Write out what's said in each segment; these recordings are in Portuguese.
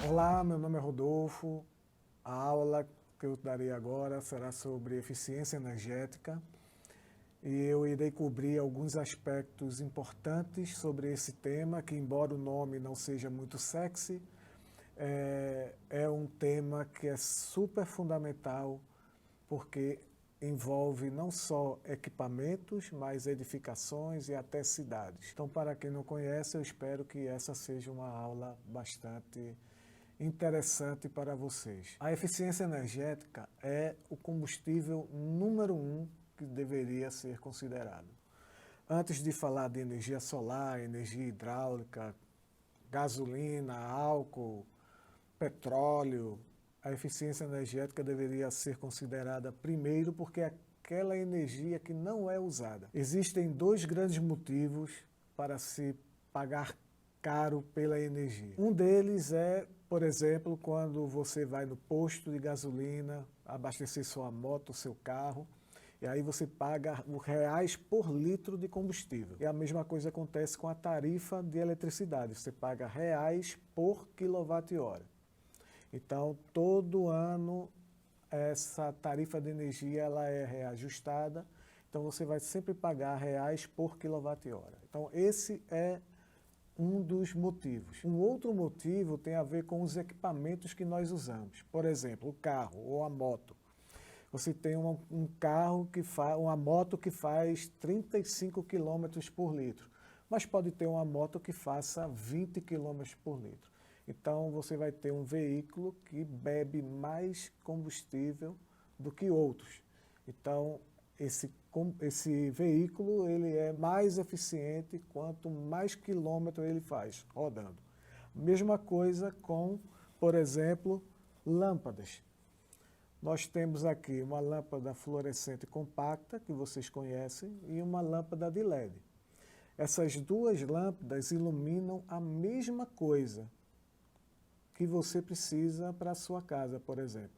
Olá, meu nome é Rodolfo. A aula que eu darei agora será sobre eficiência energética e eu irei cobrir alguns aspectos importantes sobre esse tema, que embora o nome não seja muito sexy, é um tema que é super fundamental porque envolve não só equipamentos, mas edificações e até cidades. Então, para quem não conhece, eu espero que essa seja uma aula bastante interessante para vocês. A eficiência energética é o combustível número 1 que deveria ser considerado. Antes de falar de energia solar, energia hidráulica, gasolina, álcool, petróleo, a eficiência energética deveria ser considerada primeiro porque é aquela energia que não é usada. Existem dois grandes motivos para se pagar caro pela energia. Um deles é, por exemplo, quando você vai no posto de gasolina, abastecer sua moto, seu carro, e aí você paga reais por litro de combustível. E a mesma coisa acontece com a tarifa de eletricidade, você paga reais por quilowatt-hora. Então, todo ano, essa tarifa de energia ela é reajustada, então você vai sempre pagar reais por quilowatt-hora. Então, esse é um dos motivos. Um outro motivo tem a ver com os equipamentos que nós usamos. Por exemplo, o carro ou a moto. Você tem um carro que faz, uma moto que faz 35 km por litro, mas pode ter uma moto que faça 20 km por litro. Então, você vai ter um veículo que bebe mais combustível do que outros. Então, esse veículo ele é mais eficiente quanto mais quilômetro ele faz rodando. Mesma coisa com, por exemplo, lâmpadas. Nós temos aqui uma lâmpada fluorescente compacta, que vocês conhecem, e uma lâmpada de LED. Essas duas lâmpadas iluminam a mesma coisa que você precisa para a sua casa, por exemplo.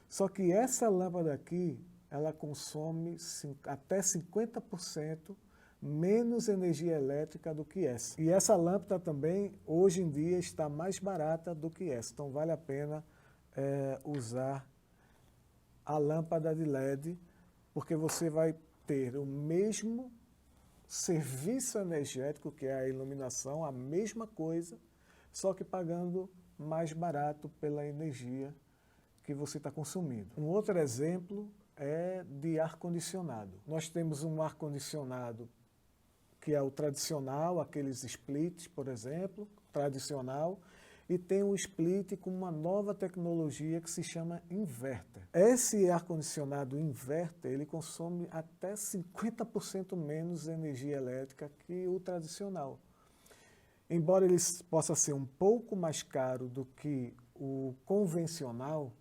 Só que essa lâmpada aqui, ela consome até 50% menos energia elétrica do que essa. E essa lâmpada também, hoje em dia, está mais barata do que essa. Então, vale a pena usar a lâmpada de LED, porque você vai ter o mesmo serviço energético, que é a iluminação, a mesma coisa, só que pagando mais barato pela energia que você está consumindo. Um outro exemplo é de ar-condicionado. Nós temos um ar-condicionado que é o tradicional, aqueles splits, por exemplo, tradicional, e tem um split com uma nova tecnologia que se chama inverter. Esse ar-condicionado inverter, ele consome até 50% menos energia elétrica que o tradicional. Embora ele possa ser um pouco mais caro do que o convencional,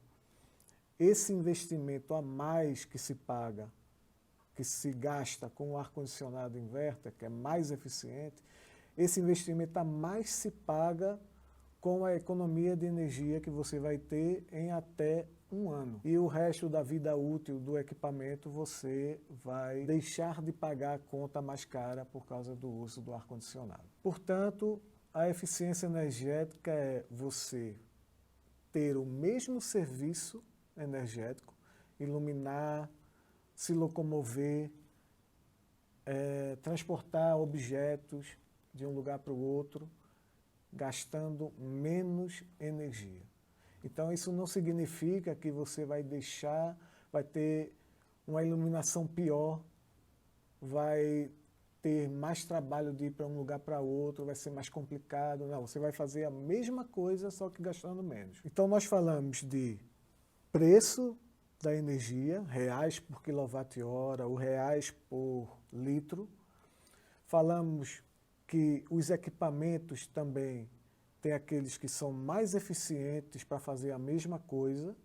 esse investimento a mais que se paga, que se gasta com o ar-condicionado inverter, que é mais eficiente, esse investimento a mais se paga com a economia de energia que você vai ter em até um ano. E o resto da vida útil do equipamento você vai deixar de pagar a conta mais cara por causa do uso do ar-condicionado. Portanto, a eficiência energética é você ter o mesmo serviço energético, iluminar, se locomover, transportar objetos de um lugar para o outro, gastando menos energia. Então, isso não significa que você vai ter uma iluminação pior, vai ter mais trabalho de ir para um lugar para outro, vai ser mais complicado. Não, você vai fazer a mesma coisa, só que gastando menos. Então, nós falamos de preço da energia, reais por quilowatt-hora ou reais por litro. Falamos que os equipamentos também tem aqueles que são mais eficientes para fazer a mesma coisa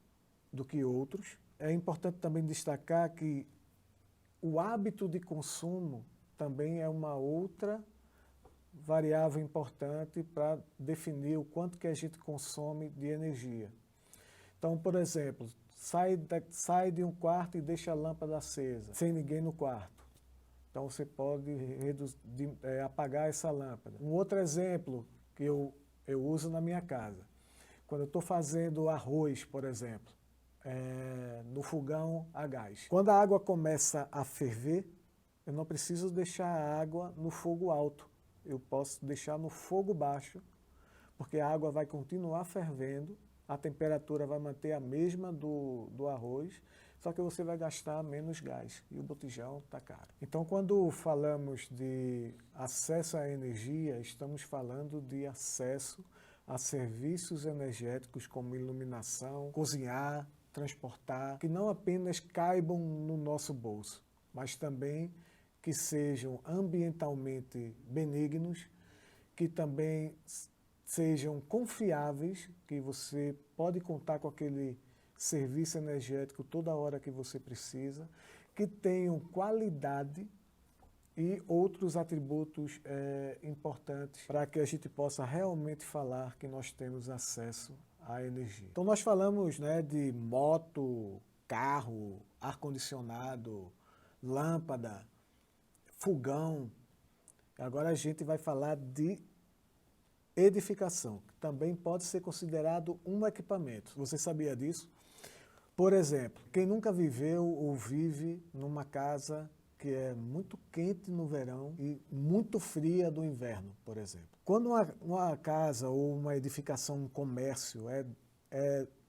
do que outros. É importante também destacar que o hábito de consumo também é uma outra variável importante para definir o quanto que a gente consome de energia. Então, por exemplo, sai de um quarto e deixa a lâmpada acesa, sem ninguém no quarto. Então, você pode apagar essa lâmpada. Um outro exemplo que eu uso na minha casa. Quando eu estou fazendo arroz, por exemplo, no fogão a gás. Quando a água começa a ferver, eu não preciso deixar a água no fogo alto. Eu posso deixar no fogo baixo, porque a água vai continuar fervendo, a temperatura vai manter a mesma do arroz, só que você vai gastar menos gás e o botijão está caro. Então, quando falamos de acesso à energia, estamos falando de acesso a serviços energéticos como iluminação, cozinhar, transportar, que não apenas caibam no nosso bolso, mas também que sejam ambientalmente benignos, que também sejam confiáveis, que você pode contar com aquele serviço energético toda hora que você precisa, que tenham qualidade e outros atributos importantes para que a gente possa realmente falar que nós temos acesso à energia. Então nós falamos, né, de moto, carro, ar-condicionado, lâmpada, fogão. Agora a gente vai falar de edificação, que também pode ser considerado um equipamento. Você sabia disso? Por exemplo, quem nunca viveu ou vive numa casa que é muito quente no verão e muito fria no inverno, por exemplo. Quando uma casa ou uma edificação, um comércio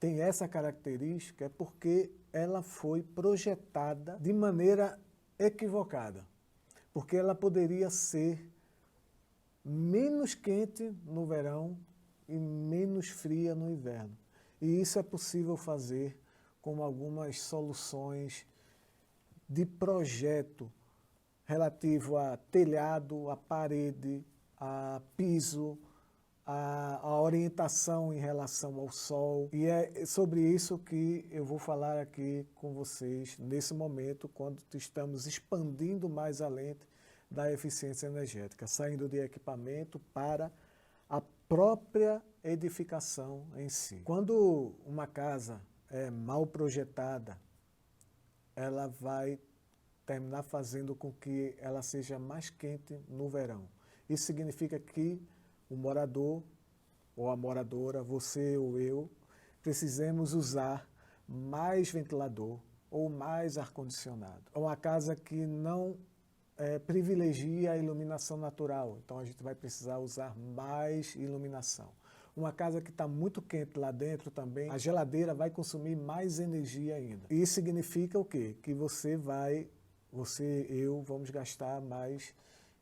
tem essa característica, é porque ela foi projetada de maneira equivocada. Porque ela poderia ser menos quente no verão e menos fria no inverno. E isso é possível fazer com algumas soluções de projeto relativo a telhado, a parede, a piso, a orientação em relação ao sol. E é sobre isso que eu vou falar aqui com vocês nesse momento, quando estamos expandindo mais além da eficiência energética, saindo de equipamento para a própria edificação em si. Quando uma casa é mal projetada, ela vai terminar fazendo com que ela seja mais quente no verão. Isso significa que o morador ou a moradora, você ou eu, precisamos usar mais ventilador ou mais ar-condicionado. É uma casa que não privilegia a iluminação natural, então a gente vai precisar usar mais iluminação. Uma casa que está muito quente lá dentro também, a geladeira vai consumir mais energia ainda. Isso significa o quê? Que eu, vamos gastar mais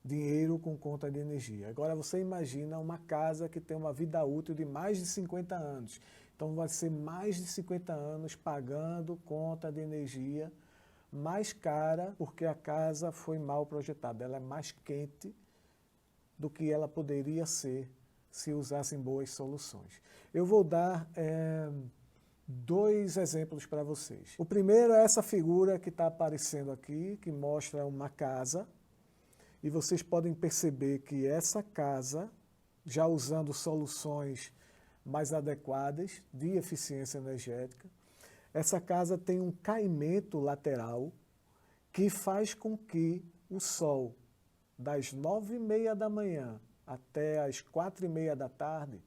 dinheiro com conta de energia. Agora você imagina uma casa que tem uma vida útil de mais de 50 anos. Então vai ser mais de 50 anos pagando conta de energia mais cara porque a casa foi mal projetada. Ela é mais quente do que ela poderia ser se usassem boas soluções. Eu vou dar dois exemplos para vocês. O primeiro é essa figura que está aparecendo aqui, que mostra uma casa, e vocês podem perceber que essa casa, já usando soluções mais adequadas de eficiência energética, essa casa tem um caimento lateral que faz com que o sol, das 9h30 da manhã até as 4h30 da tarde,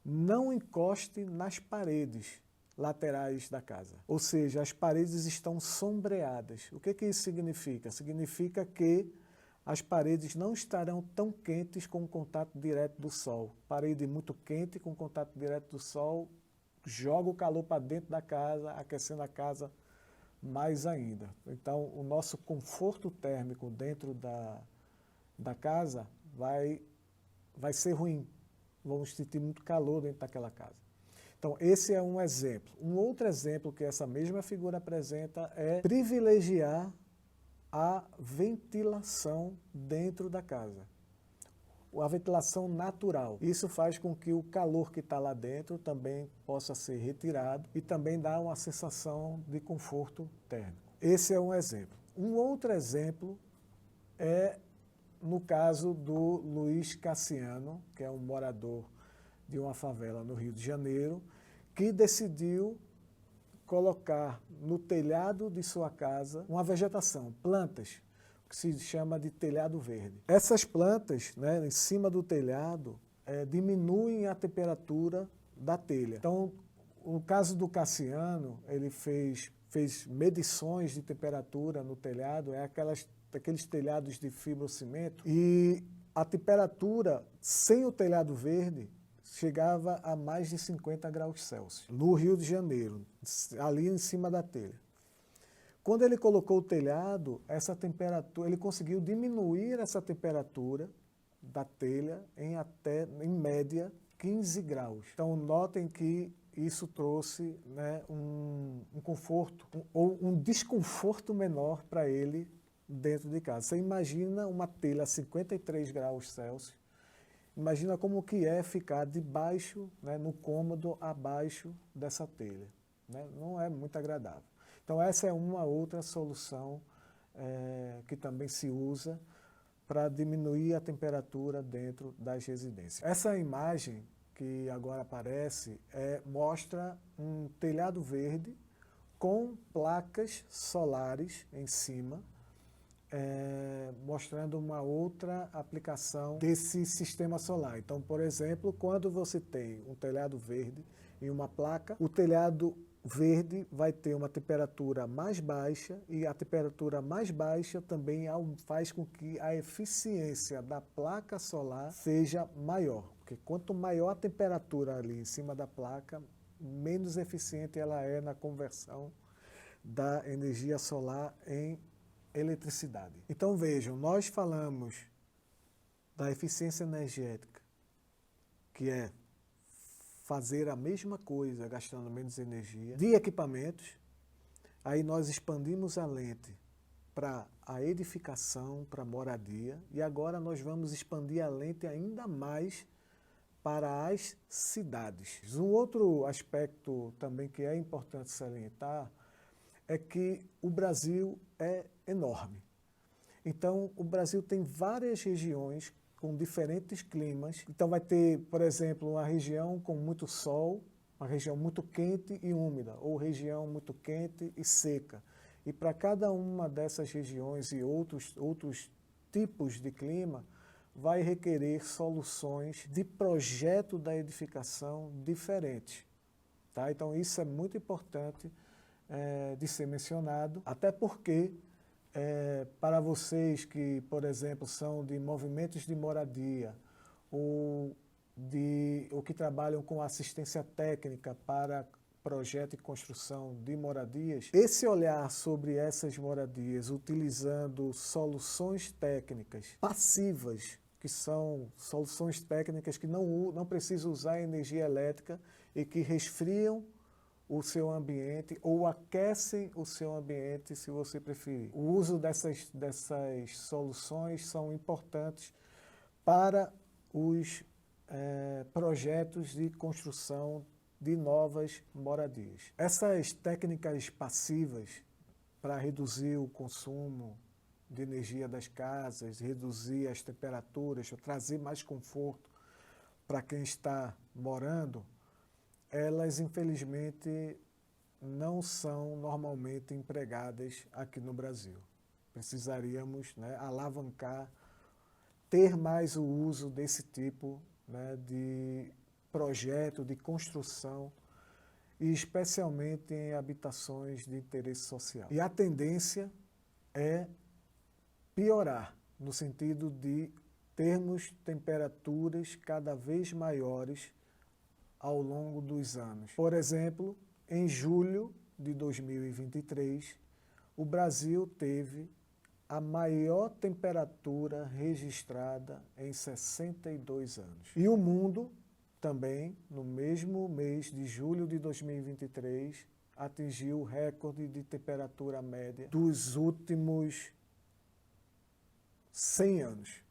não encoste nas paredes laterais da casa. Ou seja, as paredes estão sombreadas. O que isso significa? Significa que as paredes não estarão tão quentes com o contato direto do sol. Parede muito quente com contato direto do sol joga o calor para dentro da casa, aquecendo a casa mais ainda. Então, o nosso conforto térmico dentro da casa vai ser ruim. Vamos sentir muito calor dentro daquela casa. Então, esse é um exemplo. Um outro exemplo que essa mesma figura apresenta é privilegiar a ventilação dentro da casa. A ventilação natural. Isso faz com que o calor que está lá dentro também possa ser retirado e também dá uma sensação de conforto térmico. Esse é um exemplo. Um outro exemplo é no caso do Luiz Cassiano, que é um morador de uma favela no Rio de Janeiro, que decidiu colocar no telhado de sua casa uma vegetação, plantas, que se chama de telhado verde. Essas plantas, né, em cima do telhado, diminuem a temperatura da telha. Então, no caso do Cassiano, ele fez medições de temperatura no telhado, aqueles telhados de fibrocimento, e a temperatura sem o telhado verde chegava a mais de 50 graus Celsius, no Rio de Janeiro, ali em cima da telha. Quando ele colocou o telhado, essa temperatura, ele conseguiu diminuir essa temperatura da telha em média 15 graus. Então notem que isso trouxe, né, um conforto ou um desconforto menor para ele dentro de casa. Você imagina uma telha a 53 graus Celsius, imagina como que é ficar debaixo, né, no cômodo abaixo dessa telha, né? Não é muito agradável. Então essa é uma outra solução que também se usa para diminuir a temperatura dentro das residências. Essa imagem que agora aparece mostra um telhado verde com placas solares em cima, mostrando uma outra aplicação desse sistema solar. Então, por exemplo, quando você tem um telhado verde e uma placa, o telhado verde vai ter uma temperatura mais baixa e a temperatura mais baixa também faz com que a eficiência da placa solar seja maior, porque quanto maior a temperatura ali em cima da placa, menos eficiente ela é na conversão da energia solar em eletricidade. Então vejam, nós falamos da eficiência energética, que é fazer a mesma coisa gastando menos energia, de equipamentos. Aí nós expandimos a lente para a edificação, para a moradia, e agora nós vamos expandir a lente ainda mais para as cidades. Um outro aspecto também que é importante salientar é que o Brasil é enorme. Então, o Brasil tem várias regiões com diferentes climas. Então vai ter, por exemplo, uma região com muito sol, uma região muito quente e úmida, ou região muito quente e seca. E para cada uma dessas regiões e outros tipos de clima, vai requerer soluções de projeto da edificação diferentes. Tá? Então isso é muito importante de ser mencionado, até porque para vocês que, por exemplo, são de movimentos de moradia ou que trabalham com assistência técnica para projeto e construção de moradias, esse olhar sobre essas moradias utilizando soluções técnicas passivas, que são soluções técnicas que não precisam usar energia elétrica e que resfriam o seu ambiente ou aquecem o seu ambiente, se você preferir. O uso dessas soluções são importantes para os projetos de construção de novas moradias. Essas técnicas passivas para reduzir o consumo de energia das casas, reduzir as temperaturas, trazer mais conforto para quem está morando, elas infelizmente não são normalmente empregadas aqui no Brasil. Precisaríamos, né, alavancar, ter mais o uso desse tipo, né, de projeto, de construção, e especialmente em habitações de interesse social. E a tendência é piorar, no sentido de termos temperaturas cada vez maiores ao longo dos anos. Por exemplo, em julho de 2023, o Brasil teve a maior temperatura registrada em 62 anos. E o mundo também, no mesmo mês de julho de 2023, atingiu o recorde de temperatura média dos últimos 100 anos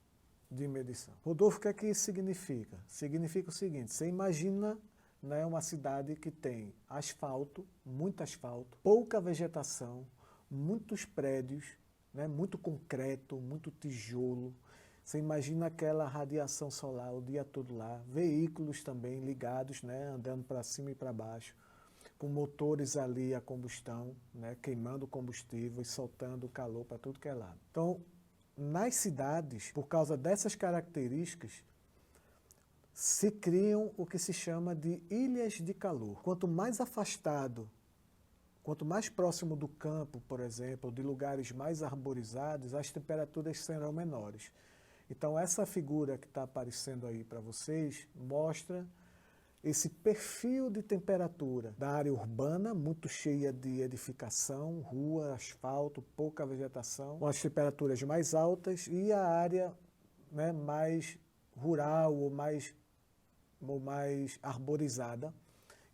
de medição. Rodolfo, o que é que isso significa? Significa o seguinte: você imagina, né, uma cidade que tem asfalto, muito asfalto, pouca vegetação, muitos prédios, né, muito concreto, muito tijolo. Você imagina aquela radiação solar o dia todo lá, veículos também ligados, né, andando para cima e para baixo, com motores ali a combustão, né, queimando combustível e soltando calor para tudo que é lado. Então, nas cidades, por causa dessas características, se criam o que se chama de ilhas de calor. Quanto mais afastado, quanto mais próximo do campo, por exemplo, de lugares mais arborizados, as temperaturas serão menores. Então, essa figura que está aparecendo aí para vocês mostra esse perfil de temperatura da área urbana, muito cheia de edificação, rua, asfalto, pouca vegetação, com as temperaturas mais altas, e a área, né, mais rural ou mais arborizada.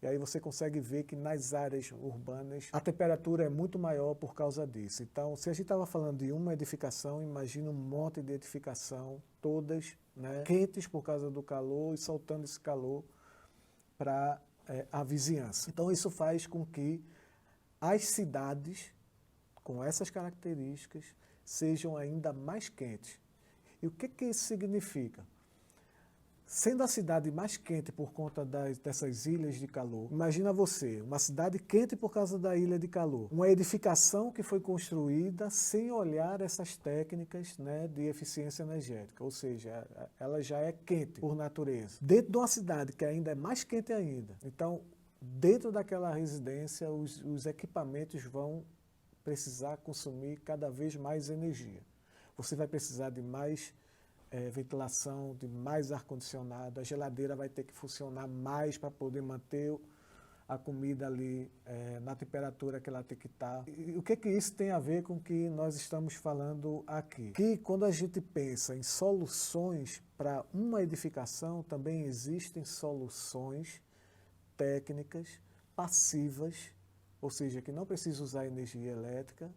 E aí você consegue ver que nas áreas urbanas a temperatura é muito maior por causa disso. Então, se a gente estava falando de uma edificação, imagina um monte de edificação, todas, né, quentes por causa do calor e soltando esse calor para a vizinhança. Então, isso faz com que as cidades com essas características sejam ainda mais quentes. E o que isso significa? Sendo a cidade mais quente por conta dessas ilhas de calor, imagina você, uma cidade quente por causa da ilha de calor, uma edificação que foi construída sem olhar essas técnicas, né, de eficiência energética, ou seja, ela já é quente por natureza. Dentro de uma cidade que ainda é mais quente ainda, então, dentro daquela residência, os equipamentos vão precisar consumir cada vez mais energia. Você vai precisar de mais ventilação, de mais ar-condicionado, a geladeira vai ter que funcionar mais para poder manter a comida ali na temperatura que ela tem que estar. E o que isso tem a ver com o que nós estamos falando aqui? Que quando a gente pensa em soluções para uma edificação, também existem soluções técnicas passivas, ou seja, que não precisa usar energia elétrica,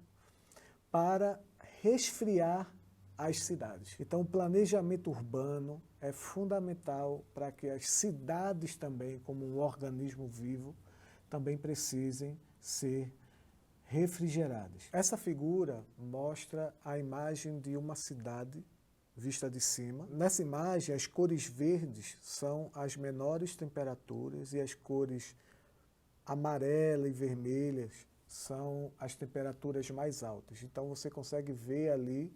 para resfriar as cidades. Então, o planejamento urbano é fundamental para que as cidades também, como um organismo vivo, também precisem ser refrigeradas. Essa figura mostra a imagem de uma cidade vista de cima. Nessa imagem, as cores verdes são as menores temperaturas e as cores amarela e vermelhas são as temperaturas mais altas. Então, você consegue ver ali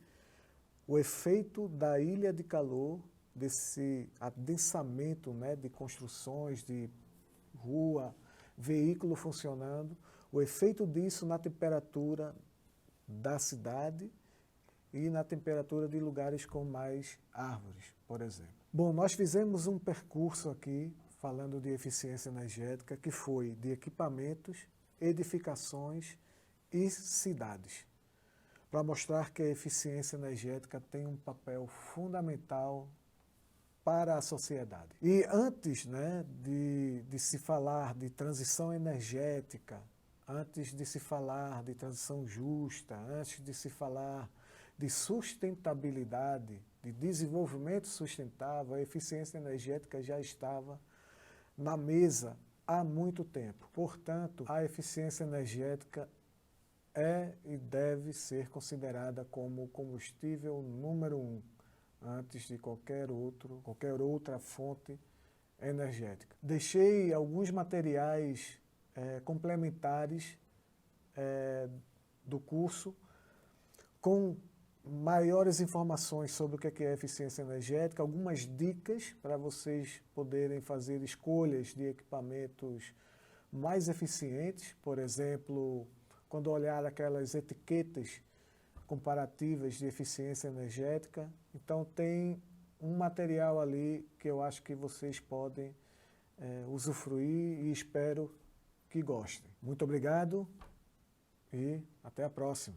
o efeito da ilha de calor, desse adensamento, né, de construções, de rua, veículo funcionando, o efeito disso na temperatura da cidade e na temperatura de lugares com mais árvores, por exemplo. Bom, nós fizemos um percurso aqui, falando de eficiência energética, que foi de equipamentos, edificações e cidades, para mostrar que a eficiência energética tem um papel fundamental para a sociedade. E antes, né, de se falar de transição energética, antes de se falar de transição justa, antes de se falar de sustentabilidade, de desenvolvimento sustentável, a eficiência energética já estava na mesa há muito tempo. Portanto, a eficiência energética é e deve ser considerada como o combustível número 1, antes de qualquer outra fonte energética. Deixei alguns materiais complementares do curso com maiores informações sobre o que é eficiência energética, algumas dicas para vocês poderem fazer escolhas de equipamentos mais eficientes, por exemplo, quando olhar aquelas etiquetas comparativas de eficiência energética. Então, tem um material ali que eu acho que vocês podem usufruir e espero que gostem. Muito obrigado e até a próxima.